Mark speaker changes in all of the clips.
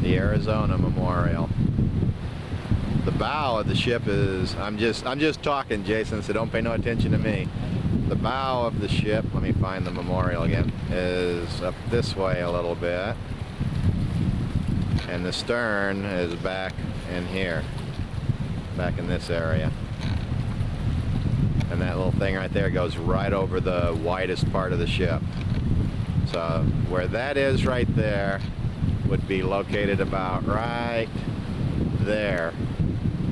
Speaker 1: The Arizona Memorial. The bow of the ship is, I'm just talking, Jason, so don't pay no attention to me. The bow of the ship, let me find the memorial again, is up this way a little bit. And the stern is back in here, back in this area. And that little thing right there goes right over the widest part of the ship. So where that is right there would be located about right there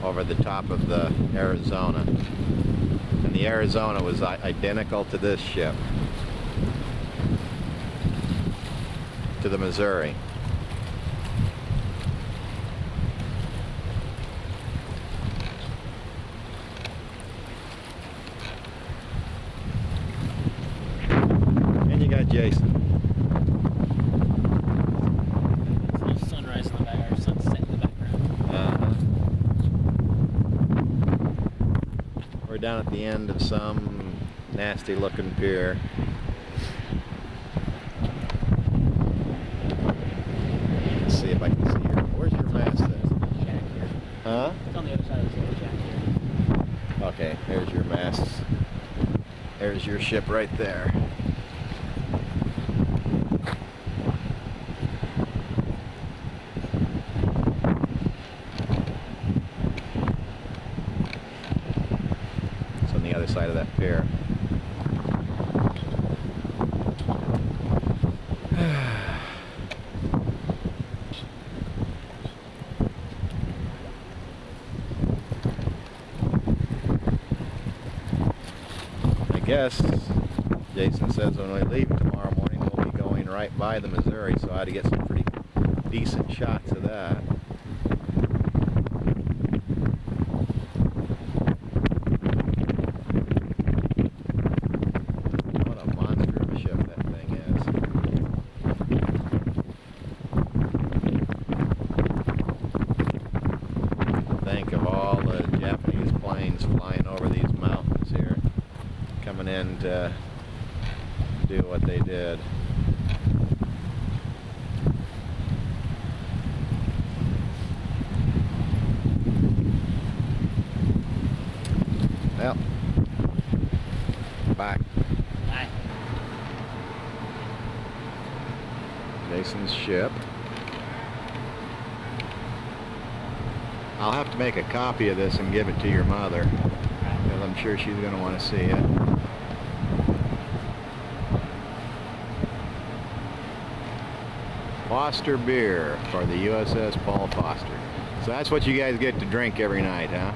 Speaker 1: over the top of the Arizona. And the Arizona was identical to this ship, to the Missouri. And you got Jason.
Speaker 2: Sunrise in the back, or sunset in the background.
Speaker 1: We're down at the end of some nasty looking pier. Let's see if I can see your. Where's your mast then? Huh?
Speaker 2: It's on the other side of the little jack here.
Speaker 1: Okay, there's your masts. There's your ship right there. It's on the other side of that pier. I guess Jason says when we leave tomorrow morning we'll be going right by the Missouri, so I had to get some pretty decent shots of that. What a monster of a ship that thing is. Think of all the Japanese planes flying over these mountains here, coming in to do what they did. Well, back.
Speaker 2: Bye.
Speaker 1: Jason's ship. I'll have to make a copy of this and give it to your mother, because I'm sure she's going to want to see it. Foster beer for the USS Paul Foster. So that's what you guys get to drink every night, huh?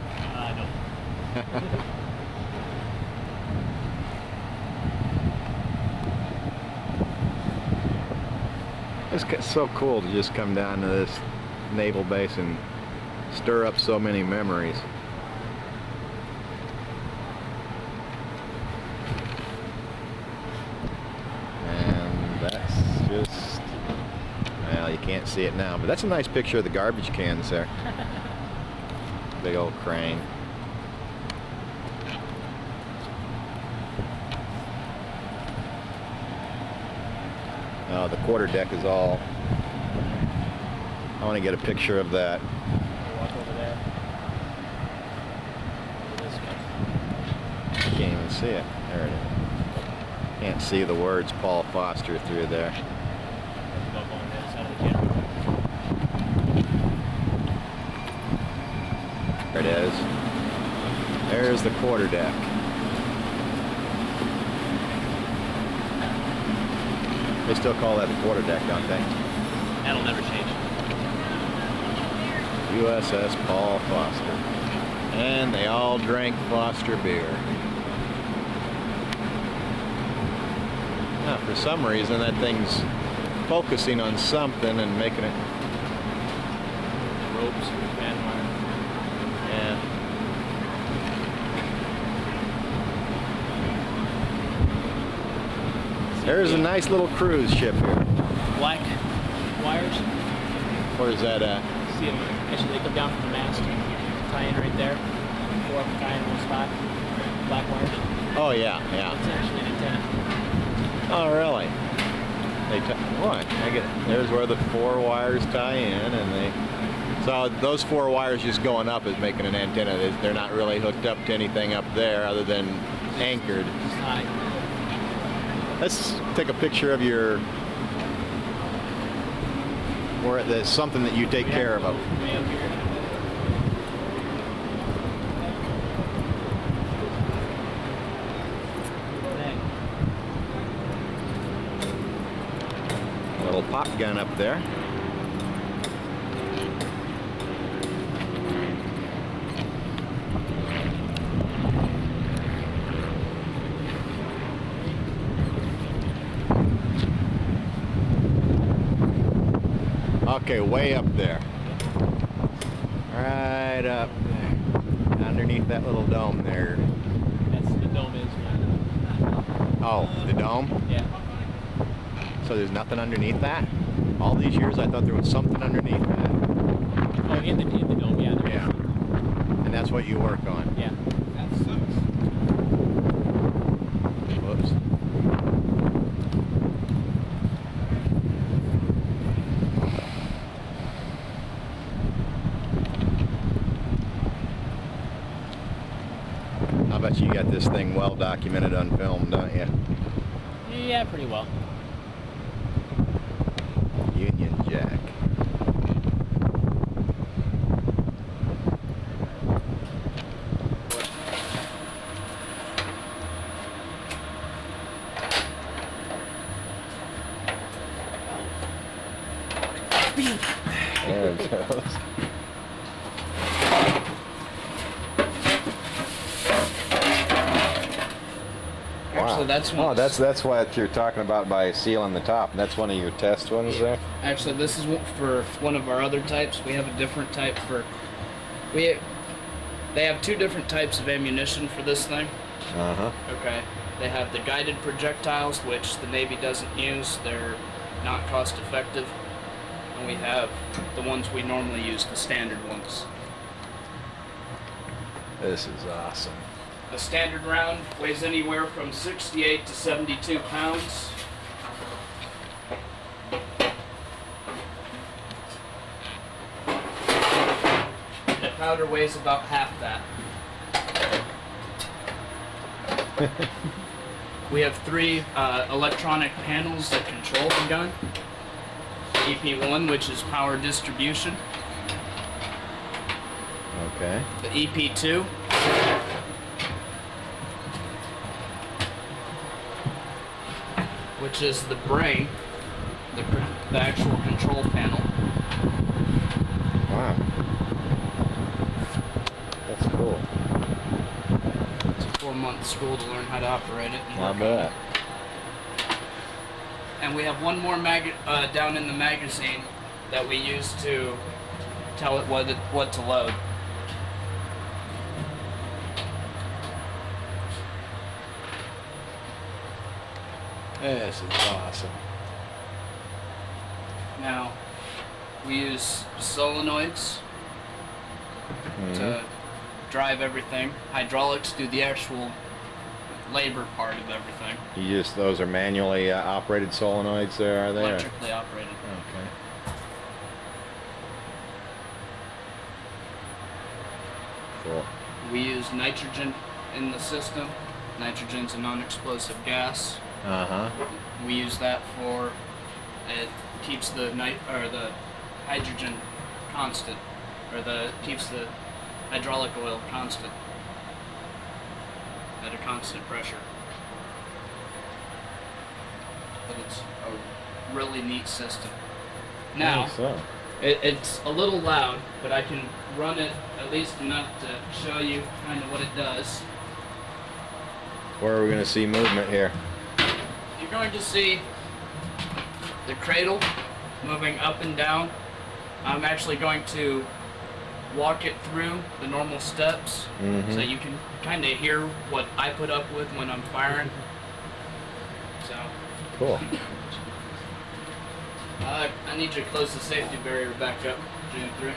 Speaker 2: No.
Speaker 1: It's so cool to just come down to this naval base and stir up so many memories. And that's just, well, you can't see it now, but that's a nice picture of the garbage cans there. Big old crane. Oh, the quarterdeck is all, I want to get a picture of that.
Speaker 2: Walk over there. This way.
Speaker 1: I can't even see it. There it is. Can't see the words Paul Foster through there.
Speaker 2: Go on the other side of the camera.
Speaker 1: There it is. There's the quarterdeck. They still call that the quarterdeck, don't they?
Speaker 2: That'll never change.
Speaker 1: USS Paul Foster. And they all drank Foster beer. Now, for some reason, that thing's focusing on something and making it.
Speaker 2: Ropes, band wire.
Speaker 1: Yeah. There's a nice little cruise ship here.
Speaker 2: Black wires.
Speaker 1: Where's that at?
Speaker 2: See them? Actually, they come down from the mast. Tie in right there. Four of them tie in one spot. Black wires.
Speaker 1: Oh, yeah, yeah.
Speaker 2: It's actually an antenna.
Speaker 1: Oh, really? What? There's where the 4 wires tie in, and so those 4 wires just going up is making an antenna. They're not really hooked up to anything up there other than anchored.
Speaker 2: Hi.
Speaker 1: Let's take a picture of your, where there's something that you take care of.
Speaker 2: Way up here.
Speaker 1: Little pop gun up there. Okay, way up there. Right up there. Underneath that little dome there.
Speaker 2: That's the dome is.
Speaker 1: Oh, the dome?
Speaker 2: Yeah.
Speaker 1: So there's nothing underneath that? All these years I thought there was something underneath that.
Speaker 2: Oh, in the dome, yeah. There
Speaker 1: Yeah.
Speaker 2: is.
Speaker 1: And that's what you work on.
Speaker 2: Yeah.
Speaker 3: That sucks.
Speaker 1: Whoops. I bet you got this thing well documented on film, don't you?
Speaker 2: Yeah, pretty well.
Speaker 1: Union Jack. There it goes.
Speaker 3: Actually, that's one.
Speaker 1: Oh, that's what you're talking about by sealing the top. That's one of your test ones there.
Speaker 3: Actually, this is for one of our other types. We have a different type for. They have 2 different types of ammunition for this thing.
Speaker 1: Uh huh.
Speaker 3: Okay. They have the guided projectiles, which the Navy doesn't use. They're not cost effective. And we have the ones we normally use, the standard ones.
Speaker 1: This is awesome.
Speaker 3: A standard round weighs anywhere from 68 to 72 pounds. The powder weighs about half that. We have 3 electronic panels that control the gun. EP1, which is power distribution.
Speaker 1: Okay.
Speaker 3: The EP2, which is the brain, the actual control panel.
Speaker 1: Wow. That's cool.
Speaker 3: It's a 4-month school to learn how to operate it.
Speaker 1: I bet.
Speaker 3: And we have one more down in the magazine that we use to tell it what to load.
Speaker 1: This is awesome.
Speaker 3: Now, we use solenoids to drive everything. Hydraulics do the actual labor part of everything.
Speaker 1: Those are manually operated solenoids there, are they?
Speaker 3: Electrically operated.
Speaker 1: Okay. Cool.
Speaker 3: We use nitrogen in the system. Nitrogen's a non-explosive gas.
Speaker 1: Uh-huh.
Speaker 3: We use that for it keeps the hydrogen constant, or keeps the hydraulic oil constant at a constant pressure. But it's a really neat system. Now,
Speaker 1: So.
Speaker 3: it's a little loud, but I can run it at least enough to show you kind of what it does.
Speaker 1: Where are we going to see movement here?
Speaker 3: You're going to see the cradle moving up and down. I'm actually going to walk it through the normal steps so you can kind of hear what I put up with when I'm firing. So,
Speaker 1: Cool.
Speaker 3: I need you to close the safety barrier back up, June 3.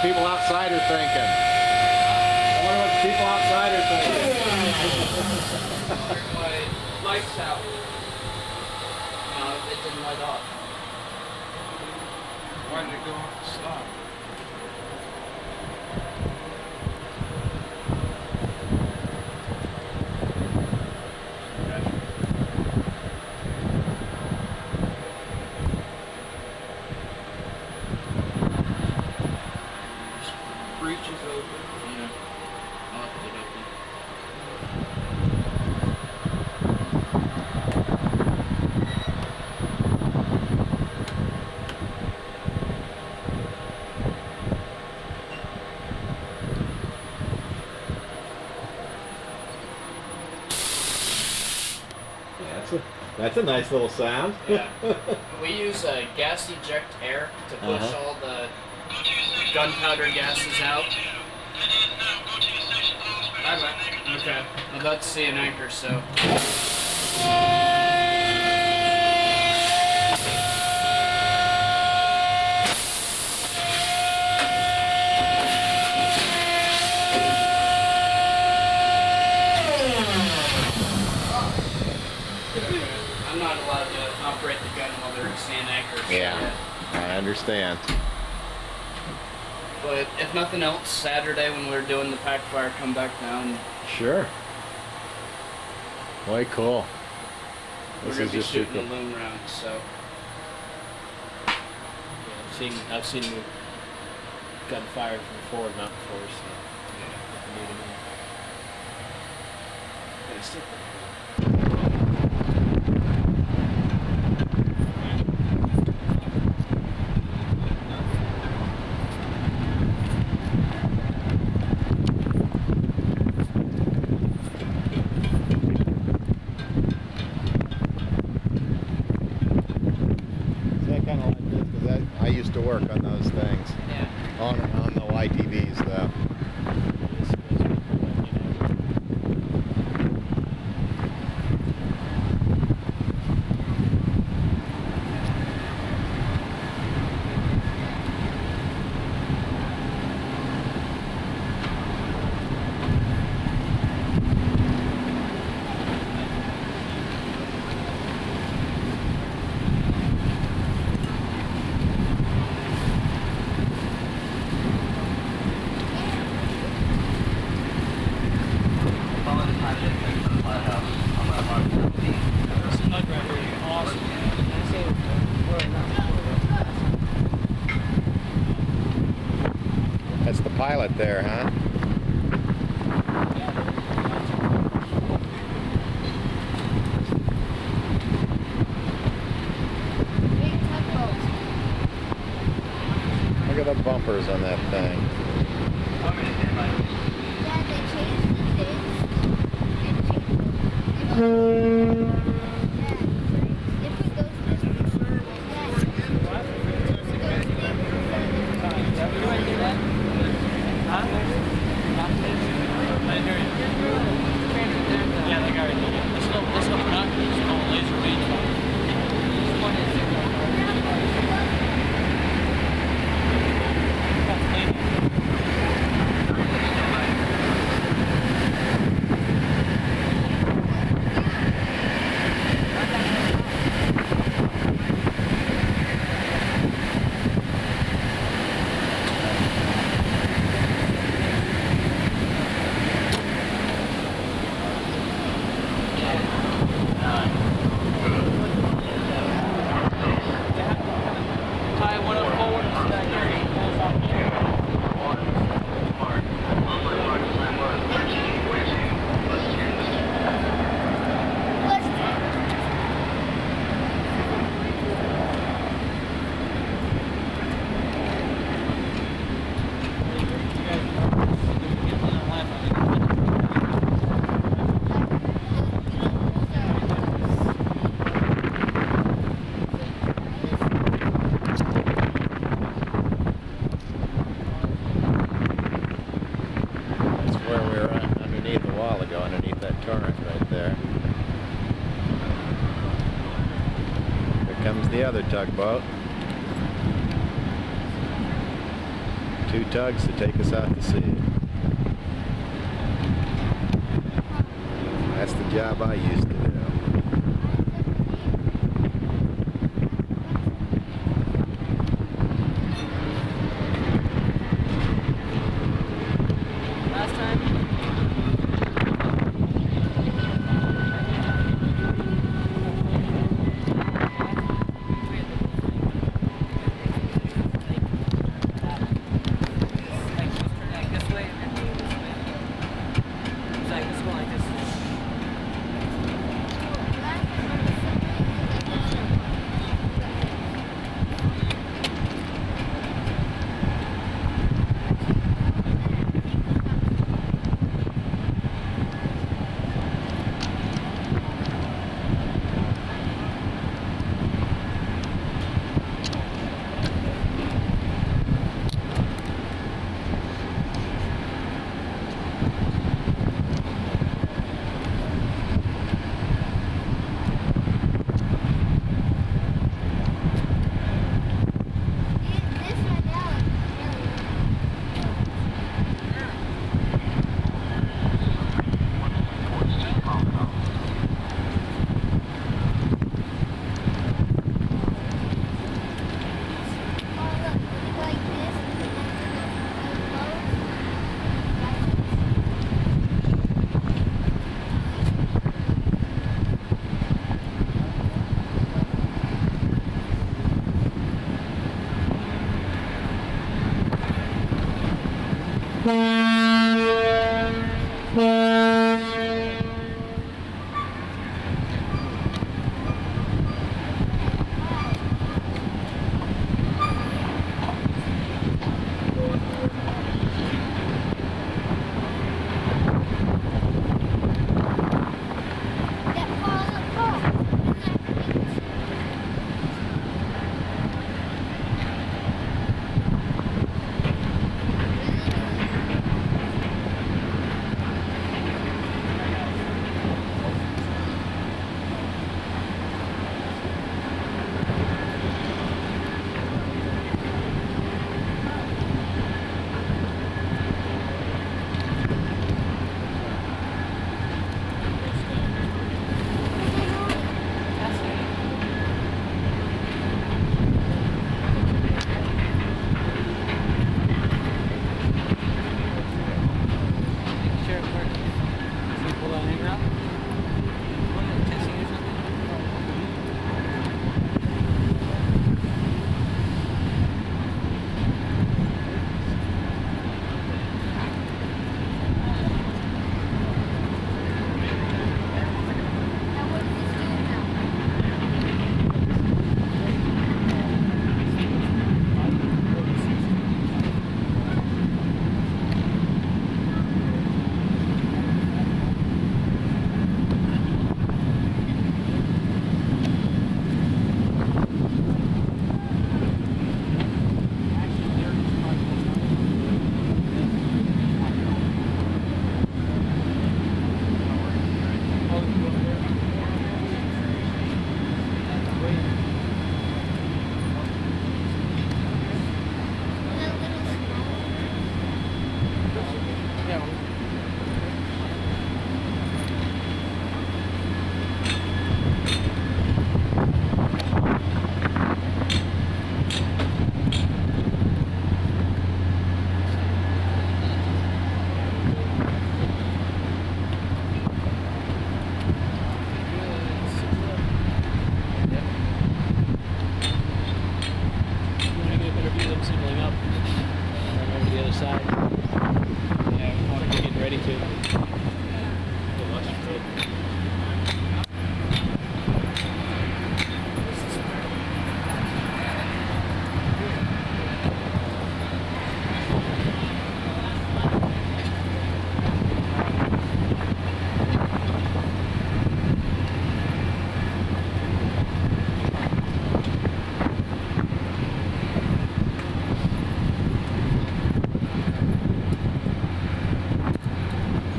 Speaker 1: people outside are thinking. I wonder what the people outside are thinking.
Speaker 3: My lights out. No, it didn't light off.
Speaker 4: Why did it go off the stop? Breach is open.
Speaker 3: Yeah. I'll have to get open.
Speaker 1: That's a nice little sound.
Speaker 3: Yeah. We use gas eject air to push all the gunpowder gases out. Bye-bye. Okay. I'm about to see an anchor, so. I'm not allowed to operate the gun while they're seeing anchors.
Speaker 1: Yeah, I understand.
Speaker 3: But if nothing else, Saturday when we were doing the pack fire, come back down.
Speaker 1: Sure. Way cool.
Speaker 3: We're
Speaker 1: This
Speaker 3: gonna
Speaker 1: is
Speaker 3: be
Speaker 1: just
Speaker 3: shooting
Speaker 1: super
Speaker 3: the loom rounds, so.
Speaker 2: Yeah, I've seen them gun fired from the forward mount before, so nothing new to me. But it's still pretty cool.
Speaker 1: See, I kind of like this because I used to work on those things
Speaker 3: Yeah.
Speaker 1: on the YTVs though.
Speaker 2: This mud right here is awesome.
Speaker 1: That's the pilot there, huh?
Speaker 5: Big tugboat.
Speaker 1: Look at the bumpers on that thing.
Speaker 5: Yeah, they changed the things. They put those things.
Speaker 2: Yeah, the guy right there. This little product is called laser rangefinder. This one is tie one up forward and stack here. Pulls off here.
Speaker 1: That's where we were underneath a while ago, underneath that torrent right there. Here comes the other tugboat. 2 tugs to take us out to sea. That's the job I used to do.
Speaker 6: Last time.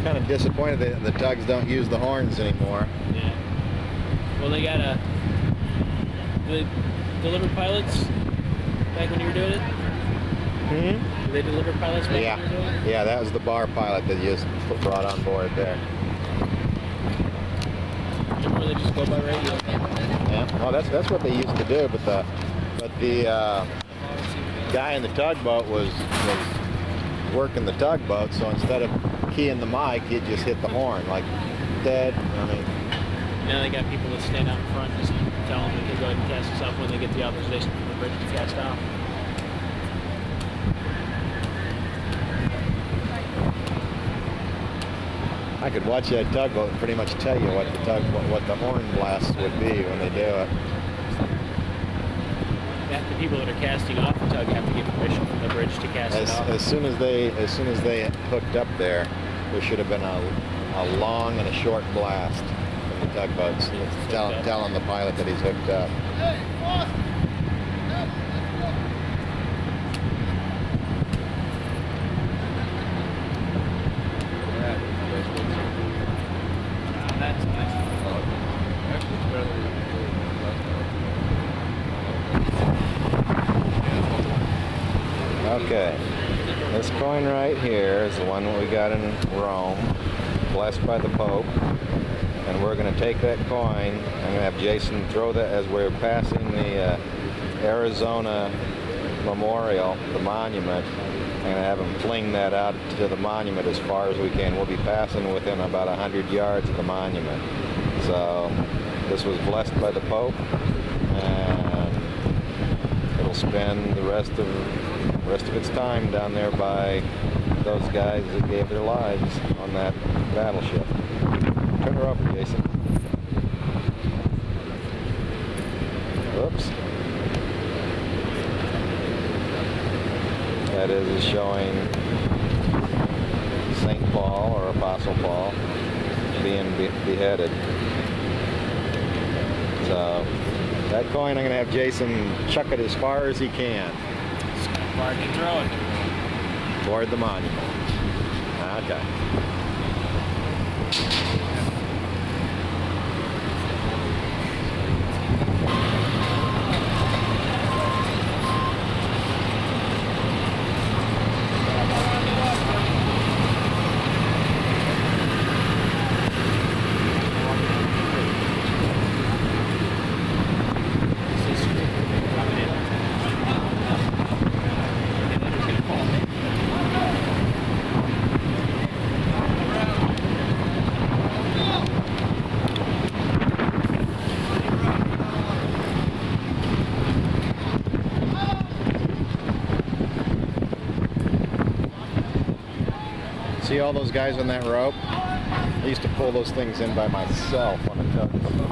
Speaker 1: Kind of disappointed that the tugs don't use the horns anymore.
Speaker 2: Yeah. Well, they got the delivered pilots back when you were doing it.
Speaker 1: Hmm?
Speaker 2: they deliver pilots back
Speaker 1: Yeah,
Speaker 2: in their day?
Speaker 1: yeah, that was the bar pilot that you just brought on board there.
Speaker 2: Or they just go by radio?
Speaker 1: Yeah, well, that's what they used to do, but the guy in the tugboat was working the tugboat, so instead of keying the mic, he'd just hit the horn, like dead. I mean,
Speaker 2: Now they got people that stand out in front just tell them that they go ahead and cast us off when they get the authorization from the bridge to cast off.
Speaker 1: I could watch that tugboat and pretty much tell you what the horn blasts would be when they do it.
Speaker 2: The people that are casting off the tug have to get permission from the bridge to cast it off.
Speaker 1: As soon as they hooked up there should have been a long and a short blast from the tugboats telling the pilot that he's hooked up.
Speaker 3: That's nice.
Speaker 1: Okay, this coin right here is the one that we got in Rome, blessed by the Pope, and we're going to take that coin. I'm going to have Jason throw that as we're passing the Arizona Memorial, the monument. I'm going to have him fling that out to the monument as far as we can. We'll be passing within about 100 yards of the monument. So this was blessed by the Pope, and it'll spend the rest of its time down there by those guys that gave their lives on that battleship. Turn her over, Jason. Whoops. That is showing St. Paul or Apostle Paul being beheaded. So that coin, I'm going to have Jason chuck it as far as he can.
Speaker 2: Far I can throw it.
Speaker 1: Toward the monument. Okay. See all those guys on that rope? I used to pull those things in by myself on a tugboat.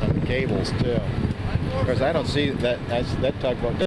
Speaker 1: And the cables too. Of course, I don't see that tugboat.